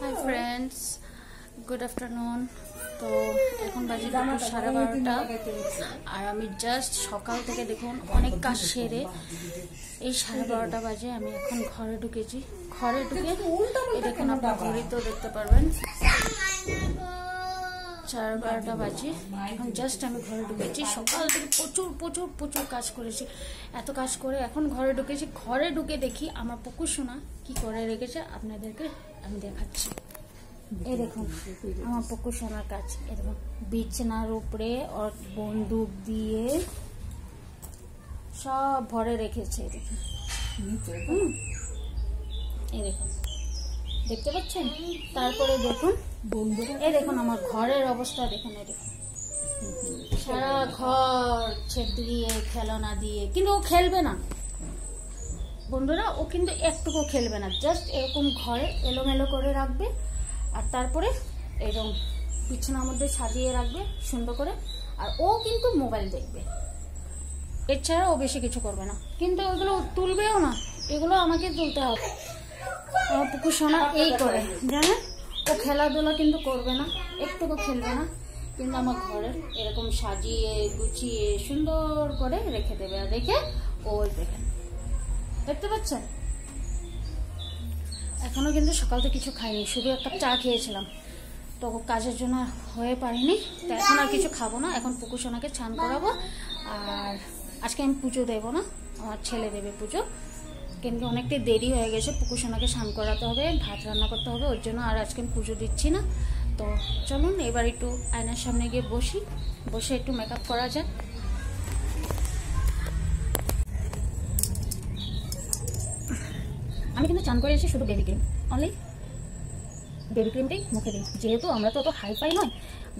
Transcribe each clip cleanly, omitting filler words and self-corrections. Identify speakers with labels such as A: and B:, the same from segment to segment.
A: Hi friends, good afternoon. তো এখন বাজে দুপুর 12:30 আর আমি জাস্ট সকাল থেকে দেখুন অনেক কাজ সেরে এই 12:30 বাজে আমি এখন ঘরে ঢুকেছি। ঘরে ঢুকে দেখুন আপনার ঘড়ি তো দেখতে পারবেন 12:30 বাজে। এখন জাস্ট আমি ঘরে ঢুকেছি। সকাল থেকে প্রচুর প্রচুর প্রচুর কাজ করেছি। এত কাজ করে এখন ঘরে ঢুকেছি। ঘরে ঢুকে দেখি আমার পুকুর সোনা কি করে রেখেছে আপনাদেরকে আমি দেখাচ্ছি। এই দেখুন আমার পুকুর সোনার কাজ। এই দেখুন বিছানার উপরে ওর বন্দুক দিয়ে সব ভরে রেখেছে। এই দেখুন দেখতে পাচ্ছেন। তারপরে দেখুন এই দেখুন আমার ঘরের অবস্থা দেখুন। এই দেখুন সারা ঘর ছেদ দিয়ে খেলনা দিয়ে, কিন্তু ও খেলবে না বন্ধুরা, ও কিন্তু একটুকু খেলবে না। জাস্ট এরকম ঘরে এলোমেলো করে রাখবে আর তারপরে এরকম বিছানার মধ্যে সাজিয়ে রাখবে সুন্দর করে। আর ও কিন্তু মোবাইল দেখবে, এছাড়া ও বেশি কিছু করবে না। কিন্তু ওইগুলো তুলবেও না, এগুলো আমাকে তুলতে হবে। আমার পুকুর সোনা এই করে জানেন, ও খেলাধুলা কিন্তু করবে না, একটুকু খেলবে না, কিন্তু আমার ঘরের এরকম সাজিয়ে গুছিয়ে সুন্দর করে রেখে দেবে। আর রেখে ওই দেখেন দেখতে পাচ্ছেন। এখনো কিন্তু সকাল থেকে কিছু খাইনি, শুধু একটা চা খেয়েছিলাম। তো কাজের জন্য হয়ে পারিনি, তো এখন আর কিছু খাবো না। এখন পুকুর সোনাকে স্নান করাবো। আর আজকে আমি পুজো দেবো না, আমার ছেলে দেবে পুজো, কিন্তু অনেকটাই দেরি হয়ে গেছে। পুকুর সোনাকে স্নান করাতে হবে, ভাত রান্না করতে হবে, ওর জন্য আর আজকে আমি পুজো দিচ্ছি না। তো চলুন এবার একটু আয়নার সামনে গিয়ে বসে একটু মেকআপ করা যায়। আমি কিন্তু চান করে এসে শুধু বেবি ক্রিম, অনলি বেবি ক্রিমটাই মুখে দিই। যেহেতু আমরা তো অত হাই ফাই নয়,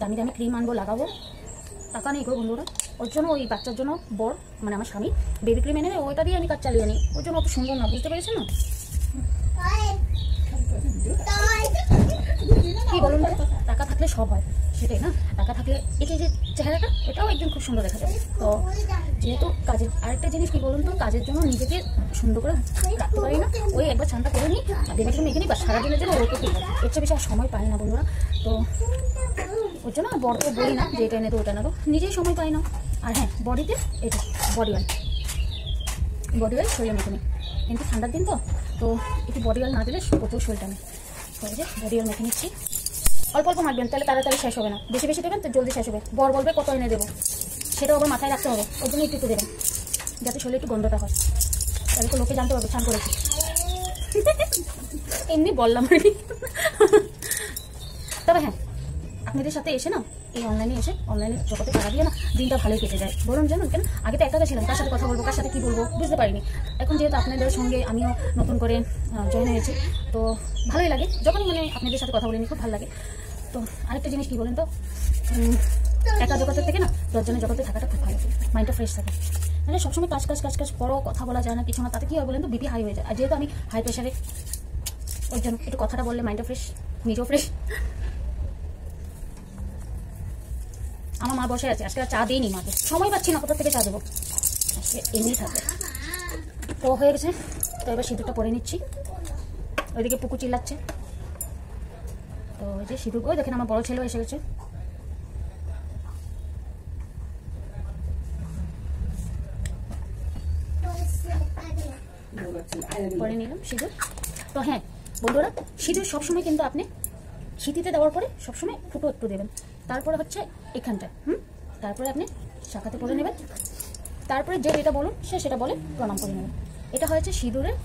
A: দামি দামি ক্রিম আনবো লাগাবো, টাকা নেই গো বন্ধুরা। ওর জন্য ওই বাচ্চার জন্য বর মানে আমার স্বামী বেবি ক্রিম এনে দেয়, ওইটা দিয়ে আমি কাজ চালিয়ে নিই। ওর জন্য অত সুন্দর না, বুঝতে পেরেছেন না? কি বলুন, টাকা থাকলে সব হয়, সেটাই না? টাকা থাকলে এই যে চেহারাটা এটাও একদিন খুব সুন্দর দেখা যায়। তো যেহেতু কাজের আরেকটা জিনিস কি বলুন তো, কাজের জন্য নিজেকে সুন্দর করে রাখতে পারি না। ওই একবার স্নানটা করে নিই, বেবি ক্রিম মেখে নিই, বা সারাদিনের জন্য ওর করতে পারি, এর চেয়ে বেশি আর সময় পাই না বন্ধুরা। তো ওর জন্য বড়কে বলি না যে এটা এনে দো ওটা এনে দো, নিজেই সময় পাই না। আর হ্যাঁ, বডিতে এটা বডি অয়েল শরীরে মেখে নিই, কিন্তু ঠান্ডার দিন তো একটু বডি অয়েল না দিলে প্রচুর শরীরটা নেই। তো এই যে বডি অয়েল মেখে নিচ্ছি। অল্প অল্প মাখবেন, তাহলে তাড়াতাড়ি শেষ হবে না। বেশি বেশি দেবেন তো জলদি শেষ হবে। বর বলবে কত এনে দেবো, সেটাও আবার মাথায় রাখতে হবে। ওর জন্য একটু দেবেন, যাতে শরীরে একটু গন্ধটা হয়, তাহলে তো লোকে জানতে পারবে স্নান করেছি। এমনি বললাম আর কি। তবে হ্যাঁ, আপনাদের সাথে এসে না, এই অনলাইনে জগতে টাকা দিয়ে না দিনটা ভালোই কেটে যায়। বলুন জানুন কেন, আগে তো একা ছিলাম, কার সাথে কথা বলবো, কার সাথে কি বলবো বুঝতে পারিনি। এখন যেহেতু আপনাদের সঙ্গে আমিও নতুন করে জয়েন হয়েছি, তো ভালোই লাগে যখনই মানে আপনাদের সাথে কথা বলিনি, খুব ভালো লাগে। তো আরেকটা জিনিস কি বলেন তো, একা জগতের থেকে না 10 জনের জগতে থাকাটা খুব ভালো, মাইন্ডটা ফ্রেশ থাকে। মানে সবসময় কাজ করো, কথা বলা যায় না, কিছু না, তাতে কি হয় বলেন তো, বিপি হাই হয়ে যায়। আর যেহেতু আমি হাই প্রেশারে, ওর জন্য একটু কথাটা বললে মাইন্ডটা ফ্রেশ, নিজেও ফ্রেশ। আমার মা বসে আছে, আজকে চা দিইনি মাকে, সময় পাচ্ছি না, কোথা থেকে চা দেবো, আজকে এমনি থাকবে। তো হয়ে গেছে, তো এবার সিঁদুরটা পরে নিচ্ছি। ওইদিকে পুকুর চিল্লাচ্ছে, তো ওই যে সিঁদুর, ওই দেখেন আমার বড় ছেলেও এসে গেছে। পরে নিলাম সিঁদুর। তো হ্যাঁ বন্ধুরা, সিঁদুর সবসময় কিন্তু আপনি সিঁথিতে দেওয়ার পরে সবসময় ফুটো একটু দেবেন। তারপরে হচ্ছে এখানটা তারপরে আপনি শাখাতে পরে নেবেন। তারপরে যে যেটা বলুন সে সেটা বলে প্রণাম করে নেবেন। এটা হয়েছে সিঁদুরের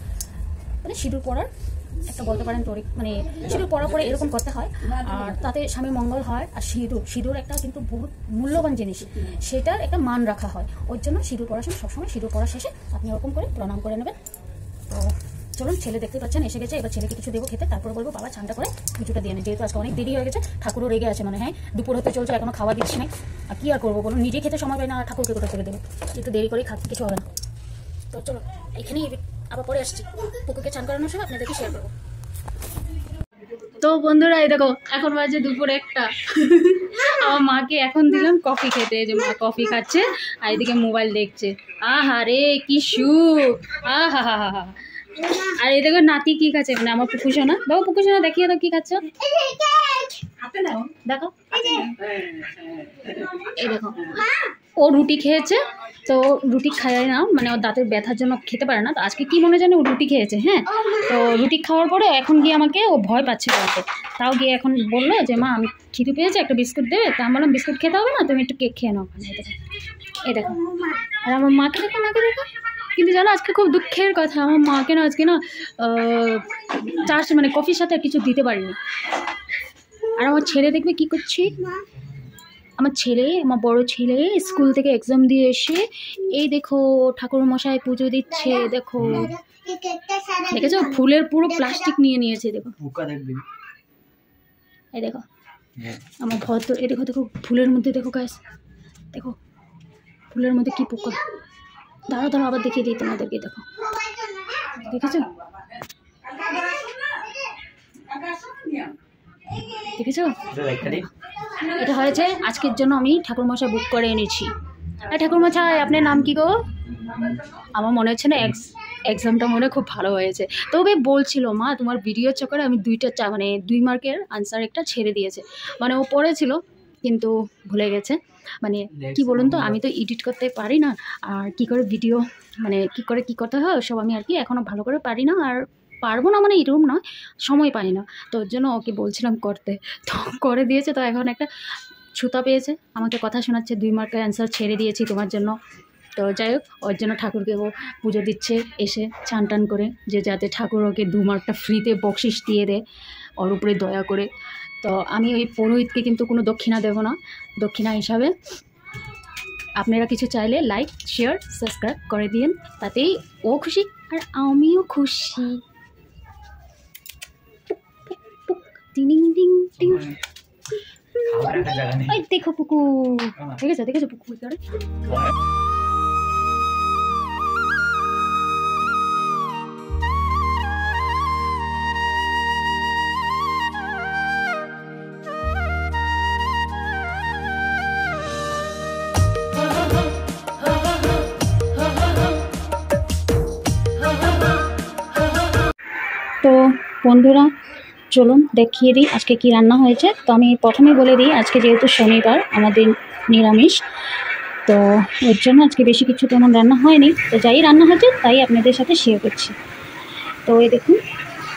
A: মানে সিঁদুর পরার একটা বলতে পারেন তরিক, মানে সিঁদুর পরার পরে এরকম করতে হয়, আর তাতে স্বামী মঙ্গল হয়। আর সিঁদুর একটা কিন্তু বহুত মূল্যবান জিনিস, সেটার একটা মান রাখা হয়। ওর জন্য সিঁদুর পরার সময় সবসময় সিঁদুর পরা শেষে আপনি ওরকম করে প্রণাম করে নেবেন। তো চলুন, ছেলে দেখতে পাচ্ছেন এসে গেছে, এবার ছেলেকে কিছু দেবো খেতে, তারপরে বলবো বাবা চানটা করে পুজোটা দিয়ে নেই। যেহেতু আজকে অনেক দেরি হয়ে গেছে, ঠাকুরও রেগে আছে, মানে হ্যাঁ দুপুর হতে চলছে, এখনো খাওয়া দিচ্ছি না। আর কি আর করবো বলুন, নিজে খেতে সময় পাই না, আর ঠাকুরকে কোথা থেকে দেবো, একটু দেরি করেই খাচ্ছি, কিছু হবে না। তো চলো এখানেই আবার পরে আসছি, পুকুরকে চান করানোর সময় আপনাদেরকে শেয়ার করবো। তো বন্ধুরা এই দেখো এখন বাজে দুপুর 1টা। আমার মাকে এখন দিলাম কফি খেতে, যে মা কফি খাচ্ছে আর এদিকে মোবাইল দেখছে। আহা রে কি সুখ, আহা হা হা হা। আর এই দেখো নাতি কি খাচ্ছে, মানে আমার পুকুসোনা। বাবু পুকুসোনা দেখিয়ে দাও কি খাচ্ছ, দেখো। এই দেখো ও রুটি খেয়েছে, তো রুটি খায় না, মানে ওর দাঁতের ব্যথার জন্য খেতে পারে না। তো আজকে কি মনে জানে ও রুটি খেয়েছে। হ্যাঁ, তো রুটি খাওয়ার পরে এখন গিয়ে আমাকে ও ভয় পাচ্ছে বলতে, তাও গিয়ে এখন বললো যে মা আমি খিদে পেয়েছে, একটা বিস্কুট দেবে। তা আমি বললাম বিস্কুট খেতে হবে না, তুমি একটু কেক খেয়ে নাও। এই দেখো, আর আমার মাকে দেখো, মাকে দেখো। কিন্তু জানো আজকে খুব দুঃখের কথা, আমার মাকে না আজকে না মানে কফির সাথে কিছু দিতে পারিনি। আর আমার ছেলে দেখবে কি করছে, আমার বড় ছেলে স্কুল থেকে এক্সাম দিয়ে এসে এই দেখো ঠাকুর মশাই পুজো দিচ্ছে। দেখো দেখেছো, ফুলের পুরো প্লাস্টিক নিয়ে নিয়েছে। দেখো এই দেখো আমার ভদ্র, এই দেখো দেখো ফুলের মধ্যে, দেখো গাছ, দেখো ফুলের মধ্যে কি পোকা। দাঁড়াও দাঁড়াও আবার দেখিয়ে দিই তোমাদেরকে। দেখো দেখেছো, দেখেছো, এটা হয়েছে আজকের জন্য আমি ঠাকুরমশাই বুক করে এনেছি। আর ঠাকুরমশাই আপনার নাম কি গো? আমার মনে হচ্ছে না এক্সামটা মনে খুব ভালো হয়েছে। তবে বলছিল মা তোমার ভিডিও চক্করে আমি 2 মার্কের আনসার একটা ছেড়ে দিয়েছে, মানে ও পড়েছিল কিন্তু ভুলে গেছে। মানে কি বলুন তো, আমি তো এডিট করতে পারি না, আর কি করে ভিডিও মানে কি করতে হয় সব আমি আর কি এখনও ভালো করে পারি না। আর পারবো না মানে এরকম নয়, সময় পাই না, তো ওর জন্য ওকে বলছিলাম করতে, তো করে দিয়েছে। তো এখন একটা ছুতা পেয়েছে, আমাকে কথা শোনাচ্ছে 2 মার্কের অ্যান্সার ছেড়ে দিয়েছি তোমার জন্য। তো যাই হোক, ওর জন্য ঠাকুরকে ও পুজো দিচ্ছে এসে চান টান করে, যে যাতে ঠাকুর ওকে 2 মার্কটা ফ্রিতে বকশিস দিয়ে দেয় ওর উপরে দয়া করে। তো আমি ওই পুরোহিতকে কিন্তু কোনো দক্ষিণা দেব না, দক্ষিণা হিসাবে আপনারা কিছু চাইলে লাইক শেয়ার সাবস্ক্রাইব করে দিন, তাতেই ও খুশি আর আমিও খুশি। দেখো পুকুর, দেখেছো পুকুর করে। তো বন্ধুরা চলুন দেখিয়ে দিই আজকে কি রান্না হয়েছে। তো আমি প্রথমেই বলে দিই আজকে যেহেতু শনিবার আমাদের নিরামিষ, তো ওর জন্য আজকে বেশি কিছু তেমন রান্না হয়নি। তো যাই রান্না হয়েছে তাই আপনাদের সাথে শেয়ার করছি। তো এই দেখুন,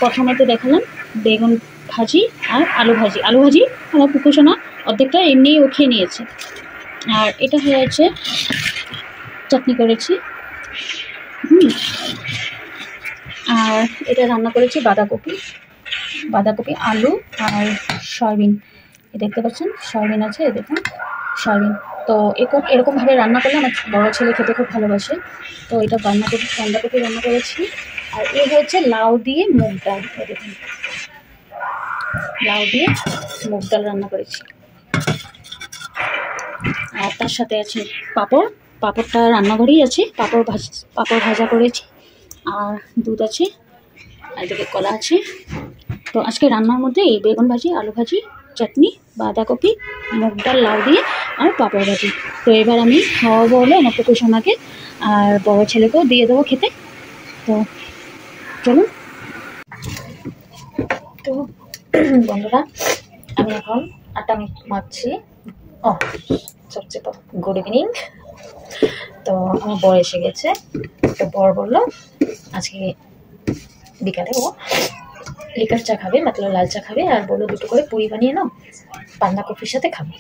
A: প্রথমে তো দেখালাম বেগুন ভাজি আর আলু ভাজি আমার পুকুরসোনা অর্ধেকটা এমনিই ও খেয়ে নিয়েছে। আর এটা হয়েছে চাটনি করেছি, আর এটা রান্না করেছি বাঁধাকপি আলু আর সয়াবিন। দেখতে পাচ্ছেন সয়াবিন আছে, দেখুন সয়াবিন। তো এরকমভাবে রান্না করলে আমার বড় ছেলে খেতে খুব ভালোবাসে। তো এটা বাঁধাকপি রান্না করেছি। আর এ হচ্ছে লাউ দিয়ে মুগ ডাল, দেখুন লাউ দিয়ে মুগ ডাল রান্না করেছি। আর তার সাথে আছে পাঁপড়টা রান্নাঘরেই আছে, পাঁপড় ভাজা করেছি। আর দুধ আছে, আর এদিকে কলা আছে। তো আজকে রান্নার মধ্যে এই বেগুন ভাজি, আলু ভাজি, চাটনি, বাঁধাকপি, মুগ ডাল, লাউ দিয়ে আর পাঁপড় ভাজি। তো এবার আমি খাওয়াবো হলো আমার পুকুরসোনাকে, আর বড় ছেলেকেও দিয়ে দেবো খেতে। তো চলুন। তো বন্ধুরা আমি এখন আটা মাখছি। সবচেয়ে গুড ইভিনিং। তো আমার বর এসে গেছে। তো বর বললো আজকে বিকালে ও লিকার চা খাবে, মতলব লাল চা খাবে, আর বললো 2টো করে পুরি বানিয়ে নাও, বাঁধাকপির সাথে খাবে।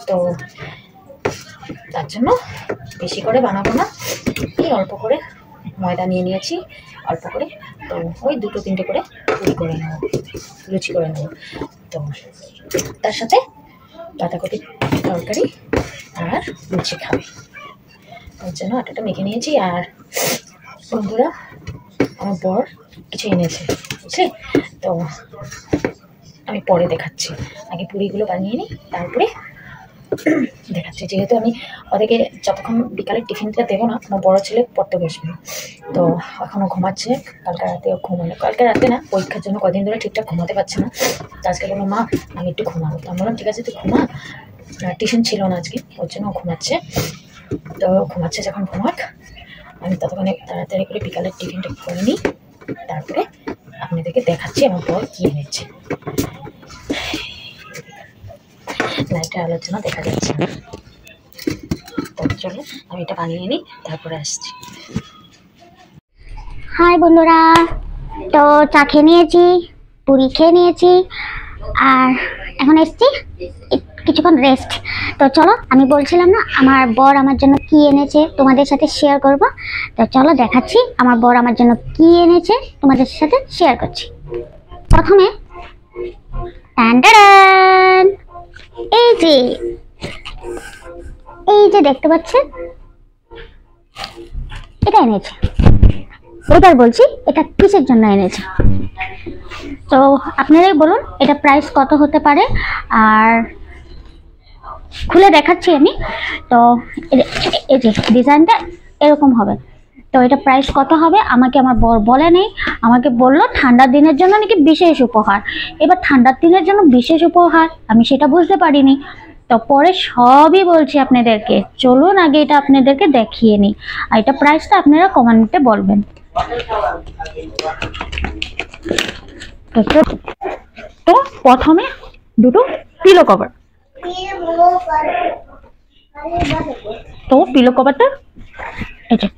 A: তো তার জন্য বেশি করে বানাবো না, এই অল্প করে ময়দা নিয়ে নিয়েছি, অল্প করে। তো ওই 2-3টে করে পুরি করে নেবো, লুচি করে নেবো। তো তার সাথে বাঁধাকপির তরকারি আর লুচি খাবে, ওর জন্য আটাটা মেখে নিয়েছি। আর বন্ধুরা আমার বর কিছু এনেছে, বুঝলে? তো আমি পরে দেখাচ্ছি, আগে পুরিগুলো বানিয়ে নিই তারপরে দেখাচ্ছি। যেহেতু আমি ওদেরকে যতক্ষণ বিকালের টিফিনটা দেবো না, আমার বড়ো ছেলে পড়তে বসবে, তো এখনও ঘুমাচ্ছে। কালকে রাতে না, পরীক্ষার জন্য কদিন ধরে ঠিকঠাক ঘুমাতে পারছে না। তো আজকে বললো মা আমি একটু ঘুমাবো। তো আমি বললাম ঠিক আছে তুই ঘুমা, টিউশন ছিল না আজকে, ওর জন্য ঘুমাচ্ছে। তো ঘুমাচ্ছে যখন ঘুমাক, আমি ততক্ষণে তাড়াতাড়ি করে বিকালের টিফিনটা করে নিই, তারপরে আপনাদেরকে দেখাচ্ছি আমার বর কি এনেছে। লাইটের আলোচনা দেখা যাচ্ছে না, তবে চলো আমি এটা বানিয়ে নিই, তারপরে আসছি।
B: হাই বন্ধুরা, তো চা খেয়ে নিয়েছি, পুরি খেয়ে নিয়েছি, আর এখন এসছি কিছুক্ষণ রেস্ট। তো চলো, আমি বলছিলাম না আমার বর আমার জন্য কি এনেছে তোমাদের সাথে শেয়ার করব। তো চলো দেখাচ্ছি আমার বর আমার জন্য কি এনেছে, তোমাদের সাথে শেয়ার করছি। প্রথমে টান এই যে দেখতে পাচ্ছেন, এটা এনেছে। এবার বলছি এটা কিসের জন্য এনেছে, তো আপনারাই বলুন এটা প্রাইস কত হতে পারে। আর খুলে দেখাচ্ছি আমি। তো এই যে ডিজাইনটা এরকম হবে। তো এটা প্রাইস কত হবে আমাকে আমার বর বলে নেই, আমাকে বললো ঠান্ডার দিনের জন্য নাকি বিশেষ উপহার। এবার ঠান্ডার দিনের জন্য বিশেষ উপহার আমি সেটা বুঝতে পারিনি, তো পরে সবই বলছি আপনাদেরকে। চলুন আগে এটা আপনাদেরকে দেখিয়ে নিই, আর এটা প্রাইসটা আপনারা কমেন্টে বলবেন। তো প্রথমে দুটো পিলো কভার, তো পিলো কভারটা এই যে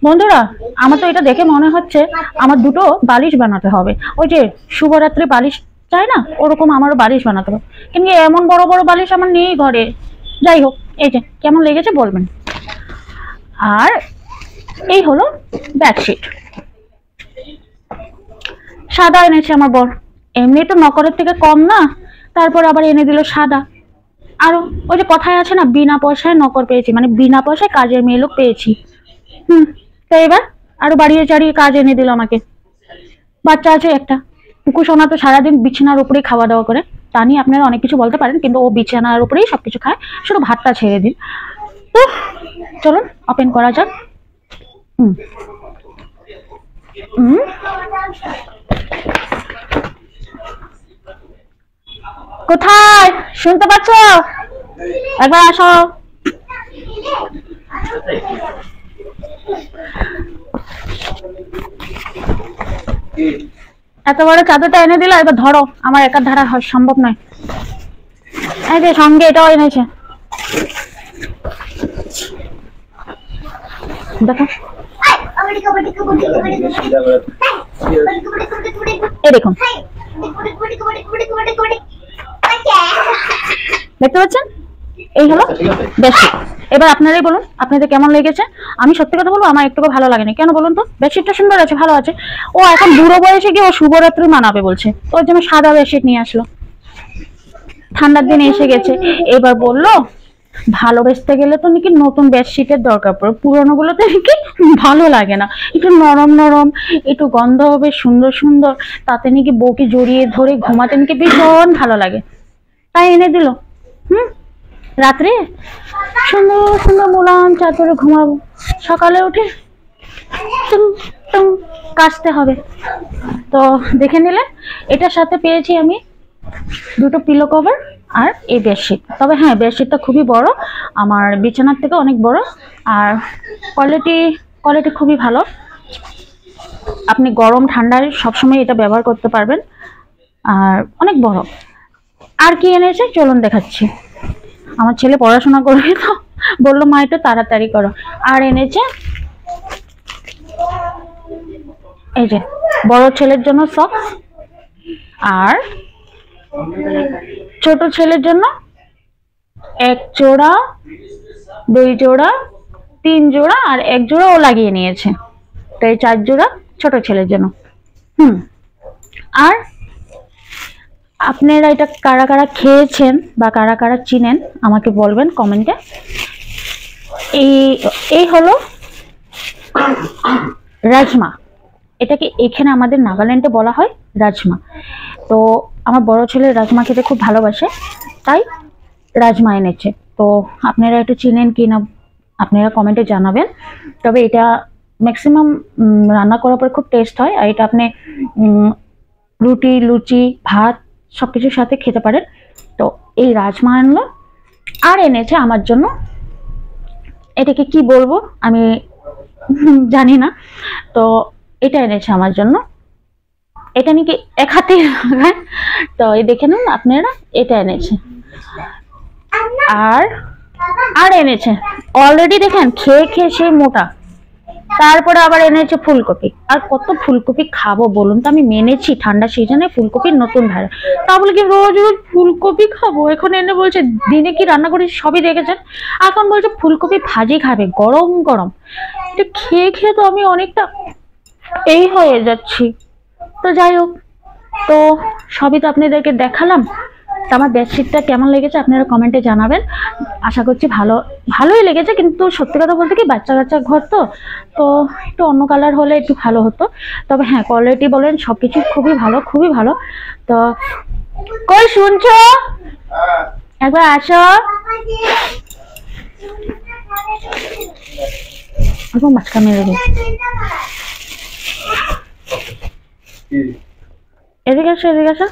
B: বন্ধুরা, আমার তো এটা দেখে মনে হচ্ছে আমার দুটো বালিশ বানাতে হবে। ওই যে শুভরাত্রি বালিশ চাই না, ওরকম আমারও বালিশ বানাতে হবে, কিন্তু এমন বড় বড় বালিশ আমার নেই ঘরে। যাই হোক, এই যে কেমন লেগেছে বলবেন। আর এই হলো বেডশিট, সাদা এনেছে আমার বর। এমনি তো নকরের থেকে কম না, তারপর আবার এনে দিল সাদা। আরো ওই যে কথায় আছে না, বিনা পয়সায় নকর পেয়েছি, মানে বিনা পয়সায় কাজের মেয়ে লোক পেয়েছি। তো এবার আরো বাড়িয়ে চাড়িয়ে কাজ এনে দিল আমাকে। বাচ্চা আছে একটা, কুকু সোনা তো সারাদিন বিছানার উপরেই খাওয়া দাওয়া করে, তা নিয়ে আপনারা অনেক কিছু বলতে পারেন, কিন্তু ও বিছানার উপরেই সবকিছু খায়, শুধু ভাতটা ছেড়ে দিন। তো চলুন ওপেন করা যাক। কোথায় শুনতে পাচ্ছ? একবার আসো। এত বড় চাদরটা এনে দিল, এবার ধরো, আমার একার ধারা সম্ভব নয়। এই যে সঙ্গে এটাও এনেছে, দেখো। এই দেখুন, দেখতে পাচ্ছেন, এই হলো বেডশিট। এবার আপনারাই বলুন আপনাদের কেমন লেগেছে। আমি সত্যি কথা বলবো, আমার একটু ভালো লাগেনি। কেন বলুন তো? বেডশিটটা সুন্দর আছে, ভালো আছে। ও এখন বুড়ো বয়সে গিয়ে ও শুভরাত্রি মানাবে বলছে, ওর জন্য সাদা বেডশিট নিয়ে আসলো। ঠান্ডার দিন এসে গেছে, এবার বললো ভালোবেসতে গেলে তো নাকি নতুন বেডশিটের দরকার পড়ে, পুরোনো গুলোতে নাকি ভালো লাগে না, একটু নরম নরম, একটু গন্ধ হবে সুন্দর সুন্দর, তাতে নাকি বউকে জড়িয়ে ধরে ঘুমাতে নাকি ভীষণ ভালো লাগে, তাই এনে দিল। রাত্রে সুন্দর সুন্দর মোলাম চাদরে ঘুমাবো, সকালে উঠে কাচতে হবে। তো দেখে নিলে এটার সাথে পেয়েছি আমি দুটো পিলো কভার আর এই বেডশিট। তবে হ্যাঁ, বেডশিটটা খুবই বড়, আমার বিছানার থেকে অনেক বড়, আর কোয়ালিটি খুবই ভালো। আপনি গরম ঠান্ডায় সবসময় এটা ব্যবহার করতে পারবেন, আর অনেক বড়। আর কি এনেছে চলুন দেখাচ্ছি। আমার ছেলে পড়াশোনা করবে তো বললো মা একটু তাড়াতাড়ি করো। আর এনেছে এই যে বড় ছেলের জন্য সক্স, আর ছোট ছেলের জন্য এক জোড়া, দুই জোড়া, তিন জোড়া, আর এক জোড়া ও লাগিয়ে নিয়েছে, তো এই 4 জোড়া ছোট ছেলের জন্য। আর আপনারা এটা কারা কারা খেয়েছেন বা কারা কারা চিনেন আমাকে বলবেন কমেন্টে। এই হলো রাজমা, এটাকে এখানে আমাদের নাগাল্যান্ডে বলা হয় রাজমা। তো আমার বড় ছেলে রাজমা খেতে খুব ভালোবাসে, তাই রাজমা এনেছে। তো আপনারা একটু চিনেন কি না আপনারা কমেন্টে জানাবেন। তবে এটা ম্যাক্সিমাম রান্না করার পর খুব টেস্ট হয়, আর এটা আপনি রুটি, লুচি, ভাত সবকিছুর সাথে খেতে পারেন। তো এই রাজমা আনলো, আর এনেছে আমার জন্য, এটাকে কি বলবো আমি জানি না। তো এটা এনেছে আমার জন্য, এটা নাকি এক হাতে লাগায়, তো এই দেখে নিন আপনারা, এটা এনেছে। আর আর এনেছে অলরেডি দেখেন, খেয়ে খেয়ে সে মোটা। তারপরে আবার এনেছে ফুলকপি। আর কত ফুলকপি খাবো বলুন তো? আমি মেনেছি ঠান্ডা সিজনে ফুলকপির নতুন ধারা, তা বলে কি রোজ রোজ ফুলকপি খাবো? এখন এনে বলছে দিনে কি রান্না করি সবই দেখেছেন, এখন বলছে ফুলকপি ভাজি খাবে গরম গরম। এটা খেয়ে খেয়ে তো আমি অনেকটা এই হয়ে যাচ্ছি। তো যাই হোক, তো সবই তো আপনাদেরকে দেখালাম। তো আমার বেডশিটটা কেমন লেগেছে আপনারা কমেন্টে জানাবেন। আশা করছি ভালোই লেগেছে, কিন্তু সত্যি কথা বলতে কি বাচ্চা কাচ্চা ঘর তো, তো একটু অন্য কালার হলে একটু ভালো হতো। তবে হ্যাঁ, কোয়ালিটি বলেন সবকিছু খুবই ভালো, খুবই ভালো। তো কই শুনছো? একবার আসো। মাঝখানে মেরে দিই। এদিকে আসো, এদিকে আসো,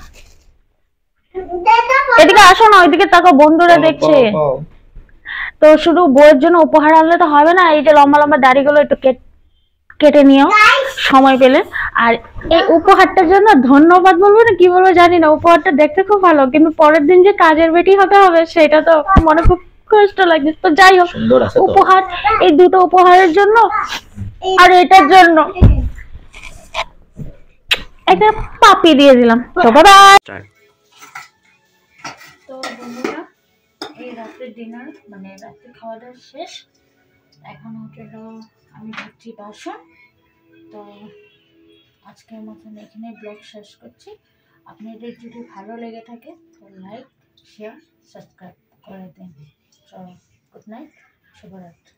B: এদিকে আসো না, ওইদিকে তাকাও, বন্ধুরা দেখছে। তো শুধু বইয়ের জন্য উপহার আনলে তো হবে না, এই যে লম্বা লম্বা দাড়িগুলো একটু কেটে নিও সময় পেলে। আর এই উপহারটার জন্য ধন্যবাদ বলবো না কি বলবো জানি না, উপহারটা দেখতে খুব ভালো, কিন্তু পরের দিন যে কাজের বেটি হতে হবে সেটা তো মনে খুব কষ্ট লাগে। তো যাই হোক, উপহার, এই দুটো উপহারের জন্য আর এটার জন্য একটা পাপি দিয়ে দিলাম। তো বাই। তো বন্ধুরা, এই রাতের ডিনার মানে রাতের খাওয়া দাওয়া শেষ, এখন হলো আমি ভাবছি বাসন। তো আজকের মতন এখানে ব্লগ শেষ করছি। আপনাদের যদি ভালো লেগে থাকে তো লাইক, শেয়ার, সাবস্ক্রাইব করে দিন। চলো, গুড নাইট, শুভরাত্রি।